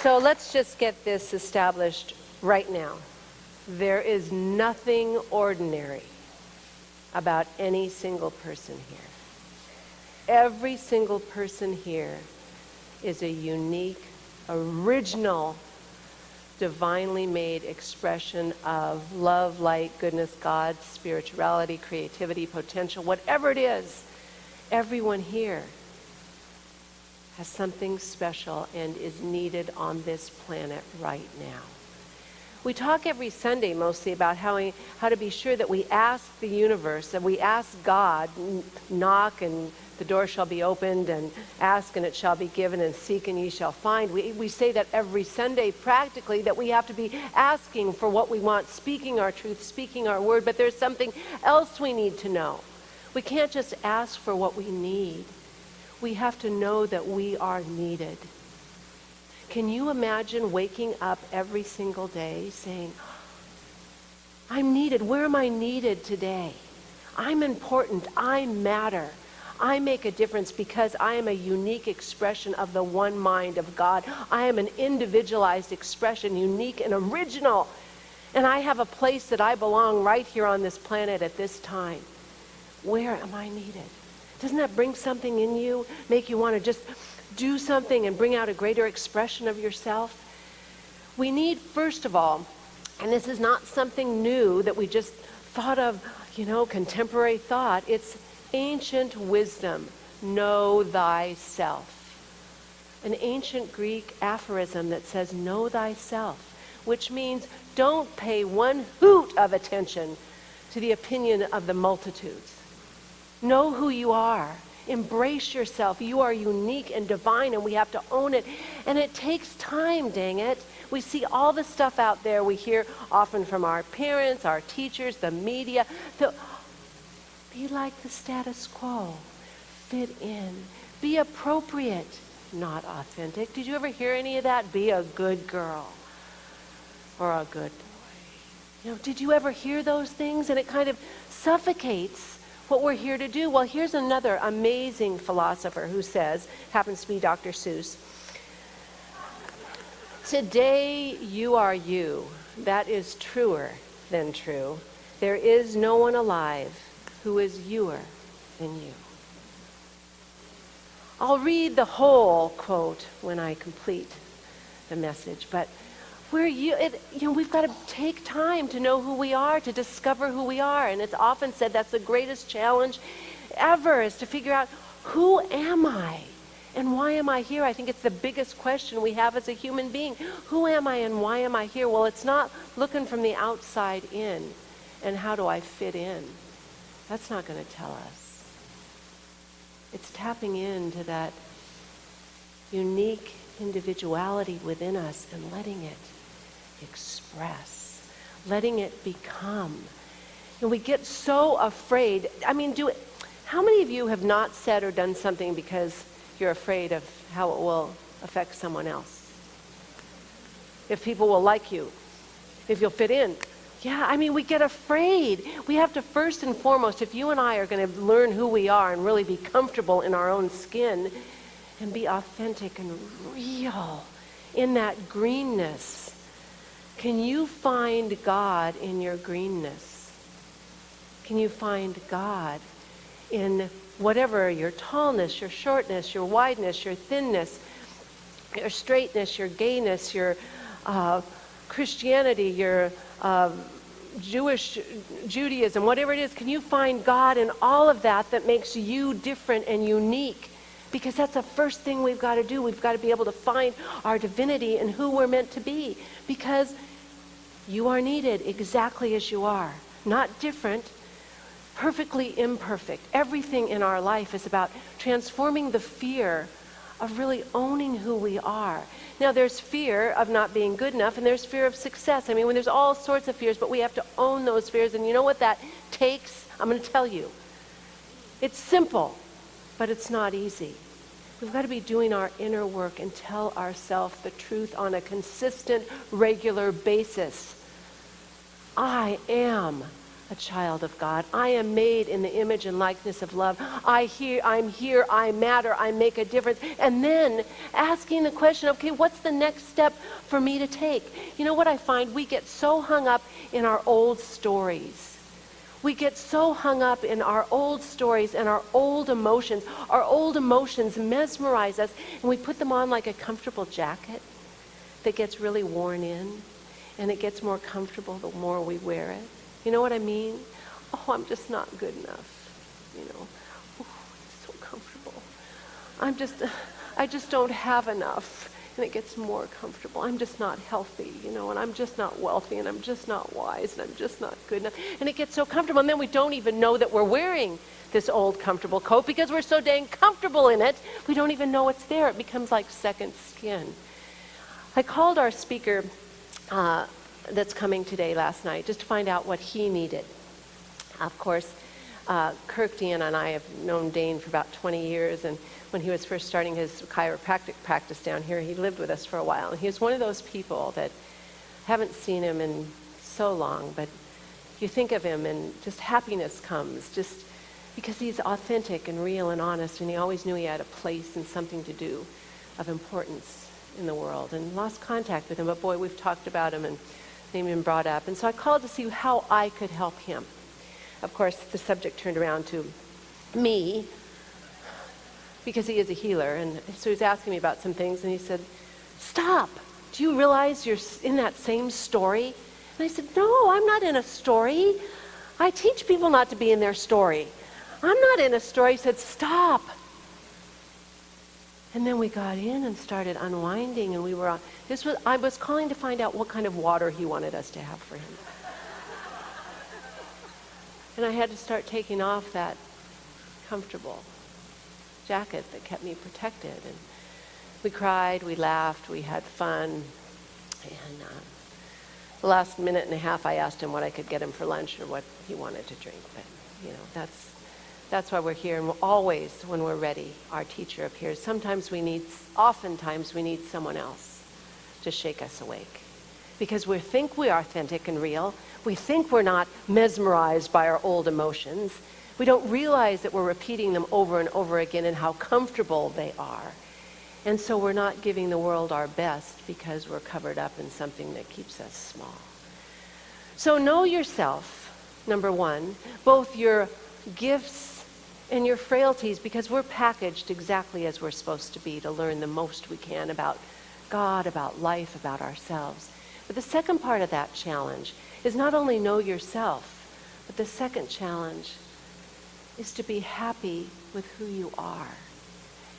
So let's just get this established right now. There is nothing ordinary about any single person here. Every single person here is a unique, original, divinely made expression of love, light, goodness, God, spirituality, creativity, potential, whatever it is. Everyone here has something special and is needed on this planet right now. We talk every Sunday mostly about how to be sure that we ask the universe, that we ask God, knock and the door shall be opened, and ask and it shall be given, and seek and ye shall find. We say that every Sunday practically, that we have to be asking for what we want, speaking our truth, speaking our word, but there's something else we need to know. We can't just ask for what we need. We have to know that we are needed. Can you imagine waking up every single day saying, I'm needed. Where am I needed today? I'm important. I matter. I make a difference because I am a unique expression of the one mind of God. I am an individualized expression, unique and original. And I have a place that I belong right here on this planet at this time. Where am I needed? Doesn't that bring something in you? Make you want to just do something and bring out a greater expression of yourself? We need, first of all, and this is not something new that we just thought of, contemporary thought. It's ancient wisdom. Know thyself. An ancient Greek aphorism that says, know thyself, which means don't pay one hoot of attention to the opinion of the multitudes. Know who you are. Embrace yourself. You are unique and divine, and we have to own it. And it takes time, dang it. We see all the stuff out there. We hear often from our parents, our teachers, the media. Be like the status quo. Fit in. Be appropriate, not authentic. Did you ever hear any of that? Be a good girl or a good boy. Did you ever hear those things? And it kind of suffocates what we're here to do. Well, here's another amazing philosopher who says, happens to be Dr. Seuss, today you are you. That is truer than true. There is no one alive who is youer than you. I'll read the whole quote when I complete the message, but we've got to take time to know who we are, to discover who we are. And it's often said that's the greatest challenge ever, is to figure out, who am I and why am I here? I think it's the biggest question we have as a human being. Who am I and why am I here? Well, it's not looking from the outside in and how do I fit in. That's not going to tell us. It's tapping into that unique individuality within us and letting it express, letting it become. And we get so afraid. How many of you have not said or done something because you're afraid of how it will affect someone else? If people will like you, if you'll fit in. Yeah, we get afraid. We have to first and foremost, if you and I are going to learn who we are and really be comfortable in our own skin and be authentic and real in that greenness. Can you find God in your greenness? Can you find God in whatever, your tallness, your shortness, your wideness, your thinness, your straightness, your gayness, your Christianity, your Judaism, whatever it is? Can you find God in all of that makes you different and unique? Because that's the first thing we've got to do. We've got to be able to find our divinity and who we're meant to be. Because you are needed exactly as you are. Not different, perfectly imperfect. Everything in our life is about transforming the fear of really owning who we are. Now, there's fear of not being good enough, and there's fear of success. When there's all sorts of fears, but we have to own those fears. And you know what that takes? I'm going to tell you. It's simple, but it's not easy. We've got to be doing our inner work and tell ourselves the truth on a consistent, regular basis. I am a child of God. I am made in the image and likeness of love. I'm here, I matter, I make a difference. And then asking the question, okay, what's the next step for me to take? You know what I find? We get so hung up in our old stories. We get so hung up in our old stories and our old emotions. Our old emotions mesmerize us, and we put them on like a comfortable jacket that gets really worn in, and it gets more comfortable the more we wear it. You know what I mean? Oh, I'm just not good enough. You know, oh, it's so comfortable. I just don't have enough. And it gets more comfortable. I'm just not healthy, you know, and I'm just not wealthy, and I'm just not wise, and I'm just not good enough. And it gets so comfortable, and then we don't even know that we're wearing this old comfortable coat because we're so dang comfortable in it, we don't even know it's there. It becomes like second skin. I called our speaker that's coming today last night just to find out what he needed. Of course, Kirk, Dean, and I have known Dane for about 20 years, and when he was first starting his chiropractic practice down here, he lived with us for a while. And he was one of those people that haven't seen him in so long, but you think of him and just happiness comes, just because he's authentic and real and honest, and he always knew he had a place and something to do of importance in the world. And lost contact with him, but boy, we've talked about him and named him brought up. And so I called to see how I could help him. Of course, the subject turned around to me, because he is a healer, and so he's asking me about some things, and he said, stop, do you realize you're in that same story? And I said, no, I'm not in a story. I teach people not to be in their story. I'm not in a story. He said, stop. And then we got in and started unwinding, and we were on, I was calling to find out what kind of water he wanted us to have for him. And I had to start taking off that comfortable jacket that kept me protected. And we cried, we laughed, we had fun. And the last minute and a half, I asked him what I could get him for lunch or what he wanted to drink. But, you know, that's why we're here. And always, when we're ready, our teacher appears. Oftentimes we need someone else to shake us awake. Because we think we're authentic and real. We think we're not mesmerized by our old emotions. We don't realize that we're repeating them over and over again and how comfortable they are. And so we're not giving the world our best because we're covered up in something that keeps us small. So know yourself, number one, both your gifts and your frailties, because we're packaged exactly as we're supposed to be to learn the most we can about God, about life, about ourselves. But the second part of that challenge is not only know yourself, but the second challenge is to be happy with who you are.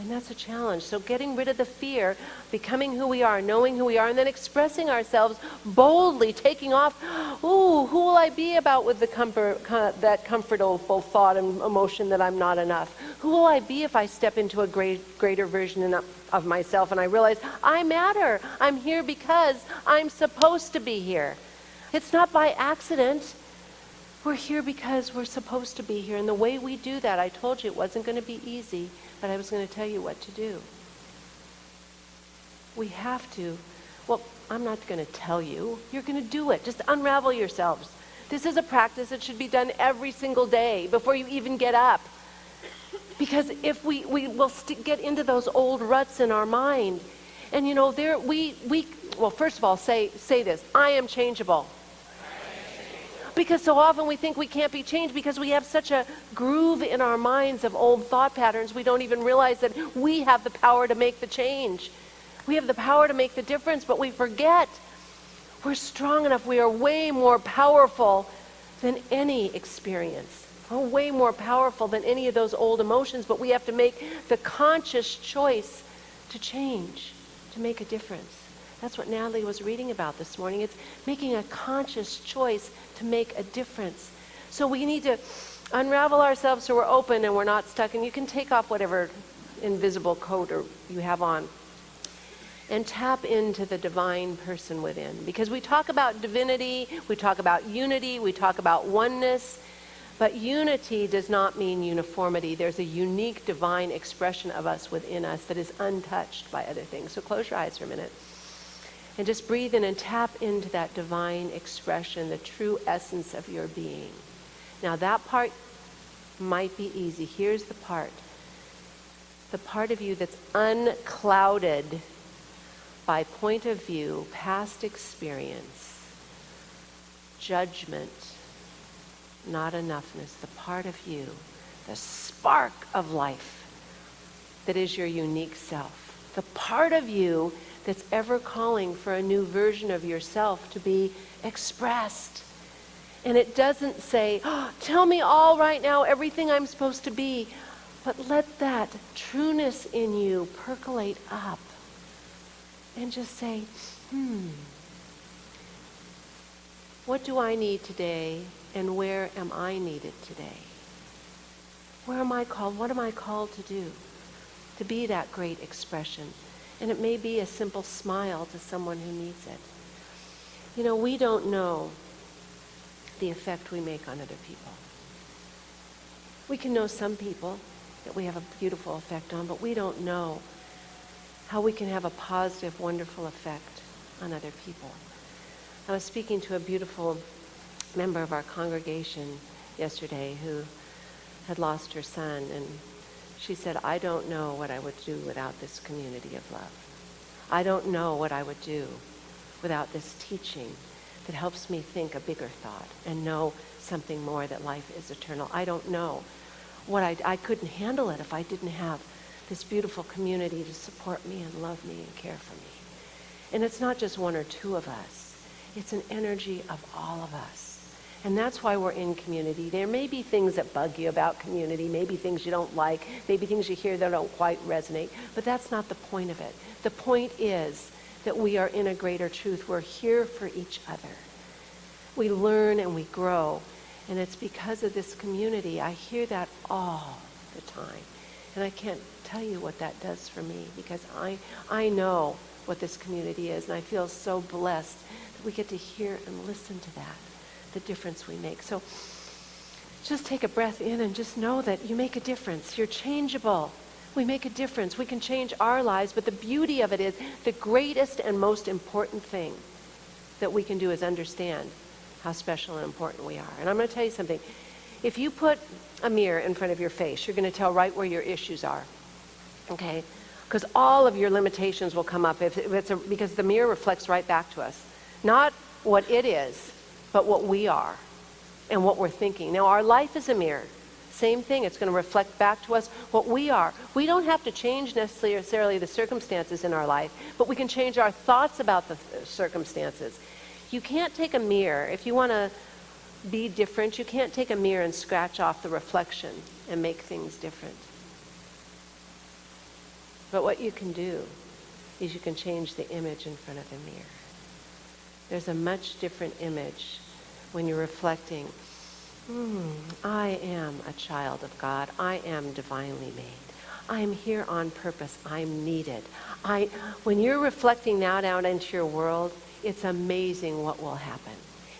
And that's a challenge. So getting rid of the fear, becoming who we are, knowing who we are, and then expressing ourselves boldly, taking off, ooh, who will I be about with the that comfortable thought and emotion that I'm not enough? Who will I be if I step into a greater version of myself and I realize I matter. I'm here because I'm supposed to be here. It's not by accident. We're here because we're supposed to be here. And the way we do that, I told you it wasn't going to be easy, but I was going to tell you what to do. We have to. Well, I'm not going to tell you. You're going to do it. Just unravel yourselves. This is a practice that should be done every single day before you even get up. Because if we will get into those old ruts in our mind. And you know, well, first of all, say this. I am changeable. Because so often we think we can't be changed because we have such a groove in our minds of old thought patterns, we don't even realize that we have the power to make the change. We have the power to make the difference, but we forget. We're strong enough. We are way more powerful than any experience. We're way more powerful than any of those old emotions, but we have to make the conscious choice to change, to make a difference. That's what Natalie was reading about this morning. It's making a conscious choice to make a difference. So we need to unravel ourselves so we're open and we're not stuck. And you can take off whatever invisible coat or you have on and tap into the divine person within. Because we talk about divinity, we talk about unity, we talk about oneness, but unity does not mean uniformity. There's a unique divine expression of us within us that is untouched by other things. So close your eyes for a minute. And just breathe in and tap into that divine expression, the true essence of your being. Now that part might be easy. Here's the part of you that's unclouded by point of view, past experience, judgment, not enoughness. The part of you, the spark of life that is your unique self. The part of you that's ever calling for a new version of yourself to be expressed. And it doesn't say, oh, tell me all right now, everything I'm supposed to be. But let that trueness in you percolate up. And just say, what do I need today, and where am I needed today? Where am I called? What am I called to do? To be that great expression. And it may be a simple smile to someone who needs it. You know, we don't know the effect we make on other people. We can know some people that we have a beautiful effect on, but we don't know how we can have a positive, wonderful effect on other people. I was speaking to a beautiful member of our congregation yesterday who had lost her son, and she said, I don't know what I would do without this community of love. I don't know what I would do without this teaching that helps me think a bigger thought and know something more, that life is eternal. I don't know what I couldn't handle it if I didn't have this beautiful community to support me and love me and care for me. And it's not just one or two of us. It's an energy of all of us. And that's why we're in community. There may be things that bug you about community, maybe things you don't like, maybe things you hear that don't quite resonate, but that's not the point of it. The point is that we are in a greater truth. We're here for each other. We learn and we grow. And it's because of this community. I hear that all the time. And I can't tell you what that does for me, because I know what this community is, and I feel so blessed that we get to hear and listen to that, the difference we make. So just take a breath in and just know that you make a difference. You're changeable. We make a difference. We can change our lives, but the beauty of it is the greatest and most important thing that we can do is understand how special and important we are. And I'm going to tell you something. If you put a mirror in front of your face, you're going to tell right where your issues are. Okay? Because all of your limitations will come up because the mirror reflects right back to us. Not what it is, but what we are and what we're thinking. Now, our life is a mirror. Same thing. It's going to reflect back to us what we are. We don't have to change necessarily the circumstances in our life, but we can change our thoughts about the circumstances. You can't take a mirror. If you want to be different, you can't take a mirror and scratch off the reflection and make things different. But what you can do is you can change the image in front of the mirror. There's a much different image when you're reflecting, I am a child of God. I am divinely made. I am here on purpose. I'm needed. When you're reflecting that out into your world, it's amazing what will happen.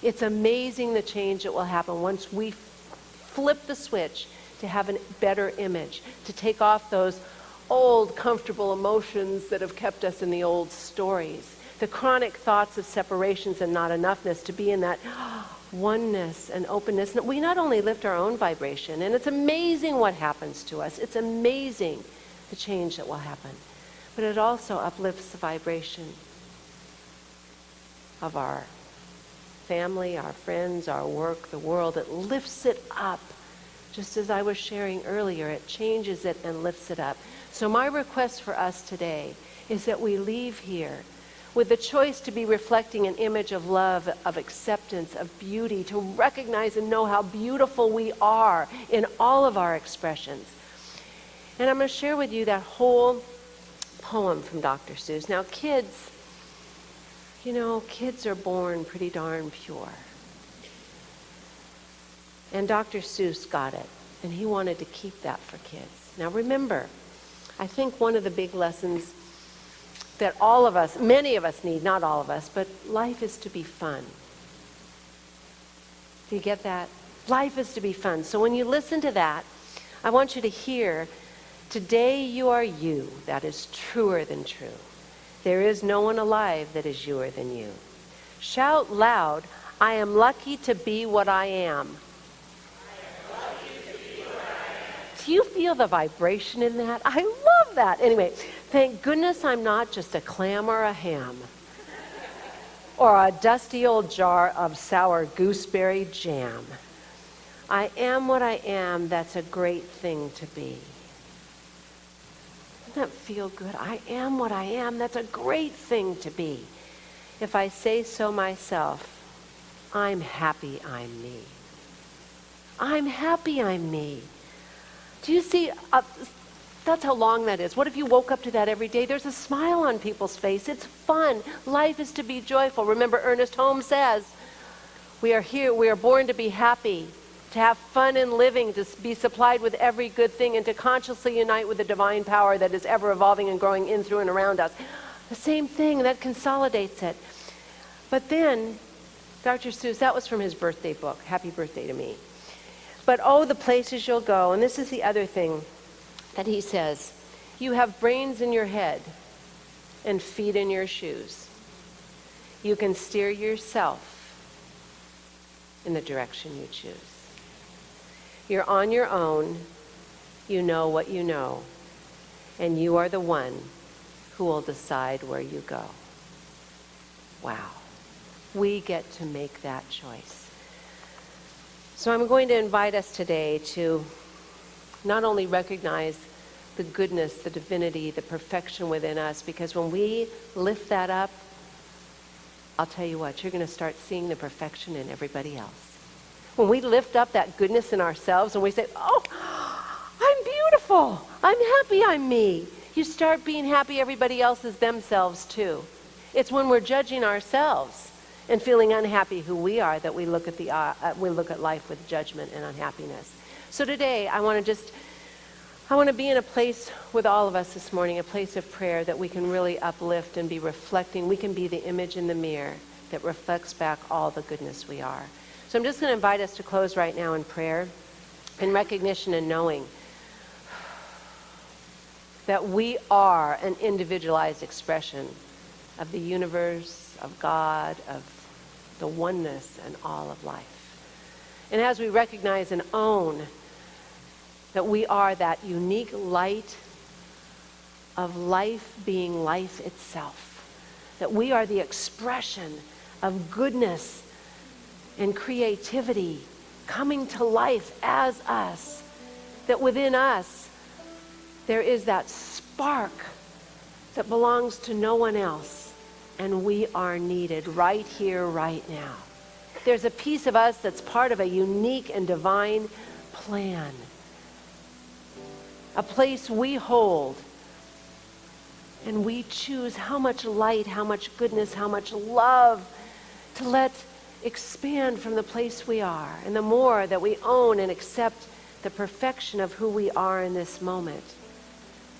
It's amazing the change that will happen once we flip the switch to have a better image, to take off those old, comfortable emotions that have kept us in the old stories, the chronic thoughts of separations and not enoughness, to be in that oneness and openness. And we not only lift our own vibration, and it's amazing what happens to us. It's amazing the change that will happen. But it also uplifts the vibration of our family, our friends, our work, the world. It lifts it up. Just as I was sharing earlier, it changes it and lifts it up. So my request for us today is that we leave here with the choice to be reflecting an image of love, of acceptance, of beauty, to recognize and know how beautiful we are in all of our expressions. And I'm going to share with you that whole poem from Dr. Seuss. Now, kids are born pretty darn pure. And Dr. Seuss got it, and he wanted to keep that for kids. Now remember, I think one of the big lessons that all of us, many of us need, not all of us, but life is to be fun. Do you get that? Life is to be fun. So when you listen to that, I want you to hear, today you are you. That is truer than true. There is no one alive that is youer than you. Shout loud, I am lucky to be what I am. Do you feel the vibration in that? I love that. Anyway, thank goodness I'm not just a clam or a ham or a dusty old jar of sour gooseberry jam. I am what I am. That's a great thing to be. Doesn't that feel good? I am what I am. That's a great thing to be. If I say so myself, I'm happy I'm me. I'm happy I'm me. Do you see? That's how long that is. What if you woke up to that every day? There's a smile on people's face. It's fun. Life is to be joyful. Remember, Ernest Holmes says, we are here, we are born to be happy, to have fun in living, to be supplied with every good thing, and to consciously unite with the divine power that is ever evolving and growing in, through, and around us. The same thing, that consolidates it. But then, Dr. Seuss, that was from his birthday book, Happy Birthday to Me. But oh, the places you'll go. And this is the other thing that he says. You have brains in your head and feet in your shoes. You can steer yourself in the direction you choose. You're on your own. You know what you know. And you are the one who will decide where you go. Wow. We get to make that choice. So I'm going to invite us today to not only recognize the goodness, the divinity, the perfection within us, because when we lift that up, I'll tell you what, you're going to start seeing the perfection in everybody else. When we lift up that goodness in ourselves and we say, oh, I'm beautiful, I'm happy I'm me, you start being happy everybody else is themselves too. It's when we're judging ourselves and feeling unhappy who we are that we look at life with judgment and unhappiness. So today I want to be in a place with all of us this morning, a place of prayer that we can really uplift and be reflecting. We can be the image in the mirror that reflects back all the goodness we are. So I'm just going to invite us to close right now in prayer, in recognition and knowing that we are an individualized expression of the universe, of God, of the oneness and all of life. And as we recognize and own that we are that unique light of life being life itself, that we are the expression of goodness and creativity coming to life as us, that within us there is that spark that belongs to no one else, and we are needed right here, right now. There's a piece of us that's part of a unique and divine plan, a place we hold, and we choose how much light, how much goodness, how much love to let expand from the place we are. And the more that we own and accept the perfection of who we are in this moment,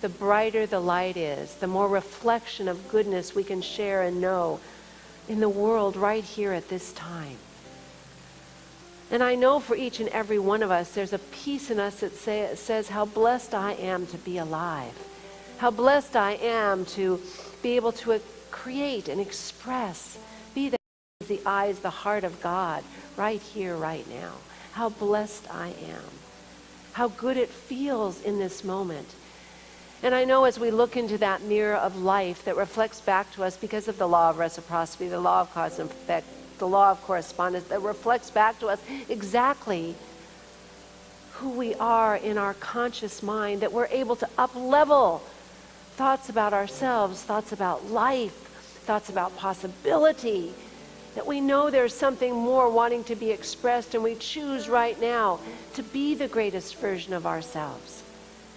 the brighter the light is, the more reflection of goodness we can share and know in the world right here at this time. And I know for each and every one of us, there's a piece in us that says how blessed I am to be alive, how blessed I am to be able to create and express, be the eyes, the heart of God right here, right now. How blessed I am, how good it feels in this moment. And I know as we look into that mirror of life that reflects back to us because of the law of reciprocity, the law of cause and effect, the law of correspondence, that reflects back to us exactly who we are in our conscious mind, that we're able to up-level thoughts about ourselves, thoughts about life, thoughts about possibility, that we know there's something more wanting to be expressed, and we choose right now to be the greatest version of ourselves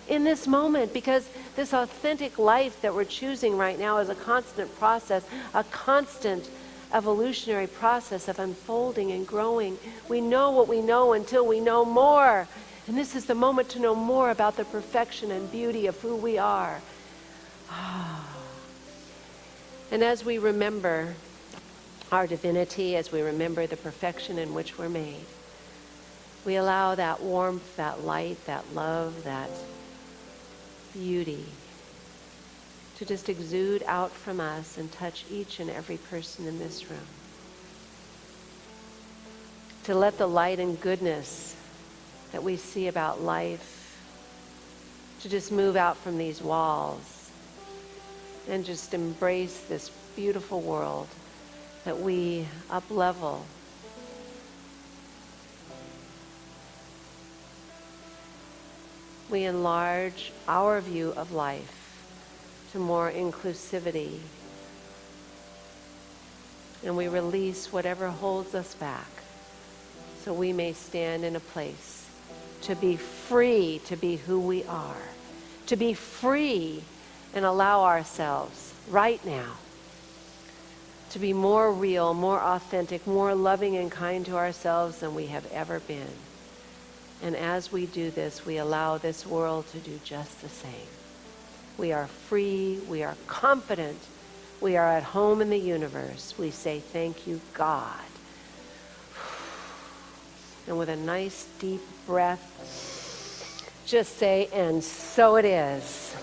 in this moment, because this authentic life that we're choosing right now is a constant process, a constant evolutionary process of unfolding and growing. We know what we know until we know more. And this is the moment to know more about the perfection and beauty of who we are. And as we remember our divinity, as we remember the perfection in which we're made, we allow that warmth, that light, that love, that beauty to just exude out from us and touch each and every person in this room. To let the light and goodness that we see about life, to just move out from these walls and just embrace this beautiful world that we up-level. We enlarge our view of life to more inclusivity. And we release whatever holds us back so we may stand in a place to be free to be who we are, to be free and allow ourselves right now to be more real, more authentic, more loving and kind to ourselves than we have ever been. And as we do this, we allow this world to do just the same. We are free, we are confident, we are at home in the universe. We say, thank you, God. And with a nice deep breath, just say, and so it is.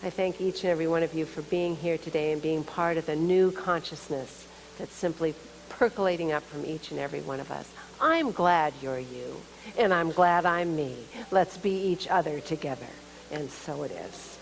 I thank each and every one of you for being here today and being part of the new consciousness that's simply percolating up from each and every one of us. I'm glad you're you, and I'm glad I'm me. Let's be each other together. And so it is.